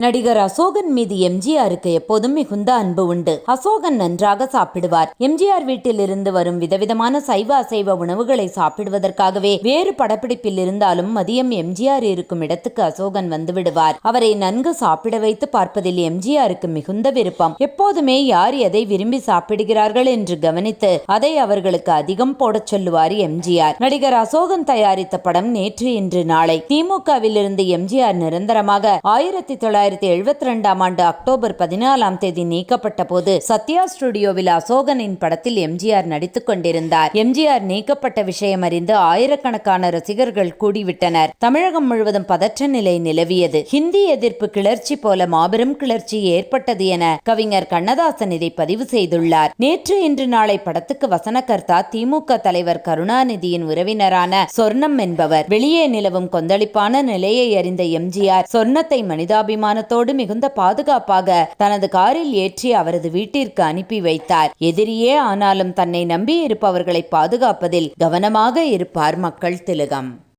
நடிகர் அசோகன் மீது எம்ஜிஆருக்கு எப்போதும் மிகுந்த அன்பு உண்டு. அசோகன் நன்றாக சாப்பிடுவார். எம்ஜிஆர் வீட்டில் இருந்து வரும் விதவிதமான சைவ அசைவ உணவுகளை சாப்பிடுவதற்காகவே வேறு படப்பிடிப்பில் இருந்தாலும் மதியம் எம்ஜிஆர் இருக்கும் இடத்துக்கு அசோகன் வந்து விடுவார். அவரை நன்கு சாப்பிட வைத்து பார்ப்பதில் எம்ஜிஆருக்கு மிகுந்த விருப்பம். எப்போதுமே யார் எதை விரும்பி சாப்பிடுகிறார்கள் என்று கவனித்து அதை அவர்களுக்கு அதிகம் போடச் சொல்லுவார் எம்ஜிஆர். நடிகர் அசோகன் தயாரித்த படம் நேற்று இன்று நாளை. திமுகவில் இருந்து எம்ஜிஆர் நிரந்தரமாக 1972 அக்டோபர் 14 நீக்கப்பட்ட போது சத்யா ஸ்டுடியோவில் அசோகனின் படத்தில் எம்ஜிஆர் நடித்துக் கொண்டிருந்தார். எம்ஜிஆர் நீக்கப்பட்ட விஷயம் அறிந்து ஆயிரக்கணக்கான ரசிகர்கள் கூடிவிட்டனர். தமிழகம் முழுவதும் பதற்ற நிலை நிலவியது. ஹிந்தி எதிர்ப்பு கிளர்ச்சி போல மாபெரும் கிளர்ச்சி ஏற்பட்டது என கவிஞர் கண்ணதாசன் இதை பதிவு செய்துள்ளார். நேற்று இன்று நாளை படத்துக்கு வசனகர்த்தா திமுக தலைவர் கருணாநிதியின் உறவினரான சொர்ணம் என்பவர். வெளியே நிலவும் கொந்தளிப்பான நிலையை அறிந்த எம்ஜிஆர் சொர்ணத்தை மனிதாபிமானத்தோடு மிகுந்த பாதுகாப்பாக தனது காரில் ஏற்றி அவரது வீட்டிற்கு அனுப்பி வைத்தார். எதிரியே ஆனாலும் தன்னை நம்பி இருப்பவர்களை பாதுகாப்பதில் கவனமாக இருப்பார் மக்கள் திலகம்.